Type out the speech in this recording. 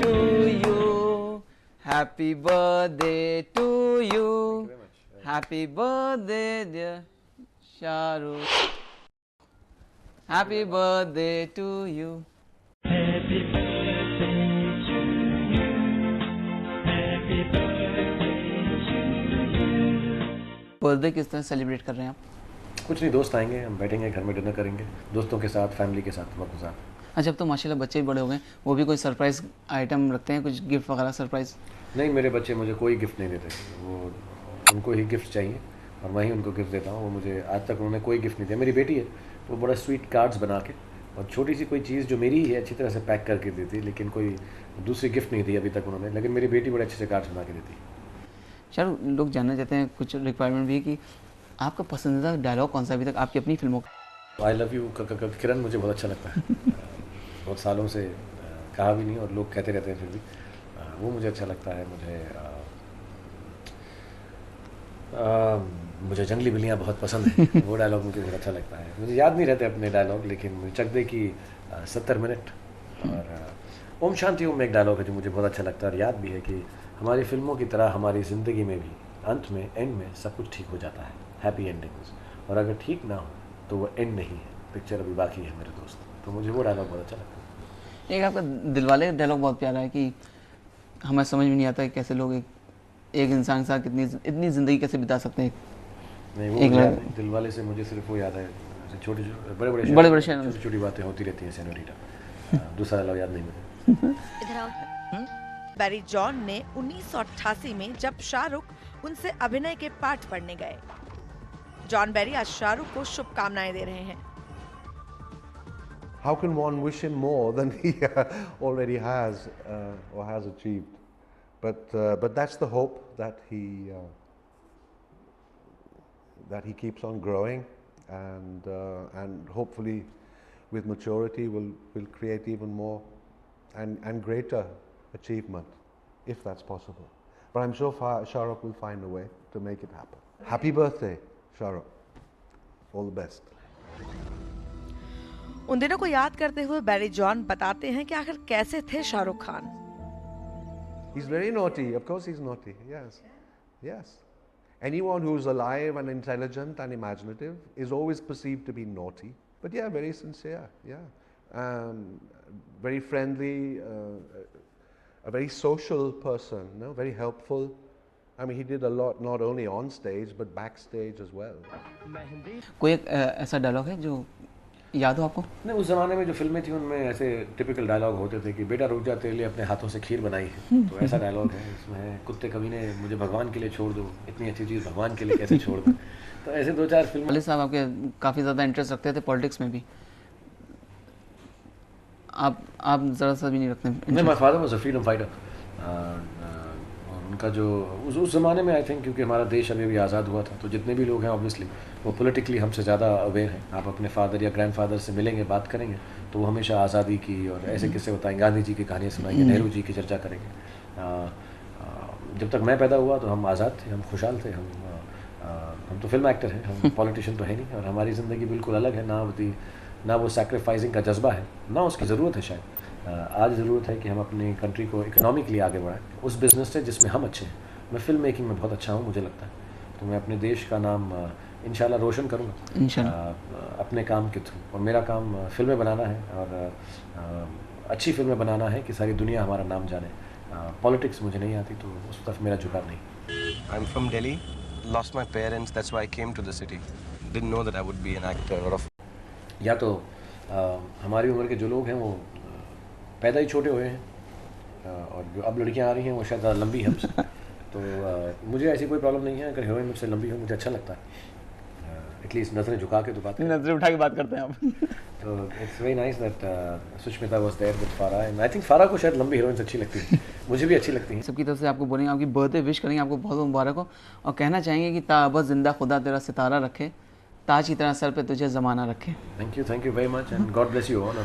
to you. Happy birthday to you. Happy birthday, dear Shahrukh. Happy birthday to you. Happy birthday to you. Happy birthday to you. Birthday किस तरह celebrate कर रहे हैं आप? कुछ नहीं, दोस्त आएंगे, हम बैठेंगे घर में, डिनर करेंगे दोस्तों के साथ, फैमिली के साथ, वक्त साथ। अच्छा, अब तो माशाल्लाह बच्चे भी बड़े हो गए, वो भी कोई सरप्राइज आइटम रखते हैं, कुछ गिफ्ट वगैरह सरप्राइज? नहीं, मेरे बच्चे मुझे कोई गिफ्ट नहीं देते, वो उनको ही गिफ्ट चाहिए और मैं ही उनको गिफ्ट देता हूँ। वो मुझे आज तक उन्होंने कोई गिफ्ट नहीं दिया। मेरी बेटी है, वो बड़ा स्वीट कार्ड्स बना के और छोटी सी कोई चीज़ जो मेरी ही है अच्छी तरह से पैक करके देती, लेकिन कोई दूसरी गिफ्ट नहीं दी अभी तक उन्होंने। लेकिन मेरी बेटी बड़े अच्छे से कार्ड्स बना के देती है। शाहरुख, लोग जानना चाहते हैं, कुछ रिक्वायरमेंट भी कि आपका पसंदीदा डायलॉग कौन सा अभी तक आपकी अपनी फिल्मों का? आई लव यू किरण मुझे बहुत अच्छा लगता है। बहुत सालों से कहा भी नहीं और लोग कहते रहते हैं फिर भी, वो मुझे अच्छा लगता है। मुझे जंगली बिल्लियाँ बहुत पसंद है, वो डायलॉग मुझे बहुत अच्छा लगता है। मुझे याद नहीं रहते अपने डायलॉग, लेकिन चक दे की 70 मिनट और ओम शांति ओम में एक डायलॉग है जो मुझे बहुत अच्छा लगता है और याद भी है कि हमारी फिल्मों की तरह हमारी ज़िंदगी में भी अंत में, एंड में सब कुछ ठीक हो जाता है, हैप्पी एंडिंग्स। और अगर ठीक ना हो तो वो एंड नहीं है, पिक्चर अभी बाकी है मेरे दोस्त। तो मुझे वो डायलॉग बहुत अच्छा लगता है। एक आपका दिलवाले डायलॉग बहुत प्यारा है कि हमें समझ में नहीं आता है कैसे लोग एक इंसान के साथ इतनी ज़िंदगी कैसे बिता सकते हैं। नहीं, वो दिलवाले से मुझे सिर्फ वो याद है, छोटे बड़े छोटी छोटी बातें होती रहती हैं सेनोरिटा। दूसरा डायलॉग याद नहीं मुझे। इधर आओ। बैरी जॉन ने 1988 में जब शाहरुख उनसे अभिनय के पाठ पढ़ने गए। जॉन बेरी आज शाहरुख को शुभकामनाएं दे रहे हैं। How can one wish him more than he already has or has achieved? But that's the hope that he keeps on growing, and hopefully with maturity will create even more and greater achievement, if that's possible. But I'm sure Shahrukh will find a way to make it happen. Happy birthday, Shahrukh. All the best. उन दिनों को याद करते हुए Barry John बताते हैं कि आखिर कैसे थे Shahrukh Khan. He's very naughty. Of course he's naughty. Yes. Yes. Anyone who's alive and intelligent and imaginative is always perceived to be naughty. But yeah, very sincere. Yeah. Very friendly, a very social person, no? Very helpful. I mean, he did a lot, not only on stage, but backstage as well. कोई एक ऐसा dialogue है जो याद हो आपको? नहीं, उस ज़माने में जो फिल्में थी उनमें ऐसे टिपिकल डायलॉग होते थे कि बेटा रुक जा, तेरे लिए अपने हाथों से खीर बनाई है। तो ऐसा डायलॉग है इसमें, कुत्ते कमीने मुझे भगवान के लिए छोड़ दो, इतनी अच्छी चीज़ भगवान के लिए कैसे छोड़ दो। तो ऐसे 2-4 फिल्म। वाले साहब आपके काफ़ी ज़्यादा इंटरेस्ट रखते थे पॉलिटिक्स में भी, आप ज़रा सा भी नहीं रखते? नहीं, my father was a freedom fighter. और उनका जो उस ज़माने में आई थिंक, क्योंकि हमारा देश अभी भी आज़ाद हुआ था, तो जितने भी लोग हैं ऑब्वियसली वो पॉलिटिकली हमसे ज़्यादा अवेयर हैं। आप अपने फादर या ग्रैंडफादर से मिलेंगे, बात करेंगे तो वो हमेशा आज़ादी की और ऐसे किस्से बताएंगे, गांधी जी की कहानियाँ सुनाएंगे, नेहरू जी की चर्चा करेंगे। जब तक मैं पैदा हुआ तो हम आज़ाद थे, हम खुशहाल थे। हम तो फिल्म एक्टर हैं, हम पॉलिटिशियन तो है नहीं। और हमारी ज़िंदगी बिल्कुल अलग है, ना वो सैक्रिफाइसिंग का जज्बा है, ना उसकी ज़रूरत है शायद। आज ज़रूरत है कि हम अपनी कंट्री को इकोनॉमिकली आगे बढ़ाएं उस बिज़नेस से जिसमें हम अच्छे हैं। मैं फिल्म मेकिंग में बहुत अच्छा हूँ मुझे लगता है, तो मैं अपने देश का नाम इंशाल्लाह रोशन करूँगा अपने काम के थ्रू। और मेरा काम फिल्में बनाना है और अच्छी फिल्में बनाना है कि सारी दुनिया हमारा नाम जाने। पॉलिटिक्स मुझे नहीं आती, तो उस तरफ मेरा झुकाव नहीं। I'm from Delhi, lost my parents, that's why I came to the city. Didn't know that I would be an actor or या तो हमारी उम्र के जो लोग हैं वो पैदा ही छोटे हुए हैं, और जो अब लड़कियां आ रही हैं वो शायद ज़्यादा लंबी हैं हमसे। तो मुझे ऐसी कोई प्रॉब्लम नहीं है अगर हीरोइन मुझसे लंबी हो, मुझे अच्छा लगता है। एटलीस्ट नज़रें झुका के तो बात, नज़रें उठा के बात करते हैं आप। तो it's very nice that Sushmita was there with Farah, and I think Farah को शायद लंबी हीरोइंस अच्छी लगती है, मुझे भी अच्छी लगती हैं। सबकी तरफ से आपको बोलेंगे, आपकी बर्थडे विश करेंगे, आपको बहुत बहुत मुबारक हो, और कहना चाहेंगे कि ताबत ज़िंदा खुदा तेरा सितारा रखे, ताज की तरह सर पे तुझे ज़माना रखे। Thank you very much, and God bless you all.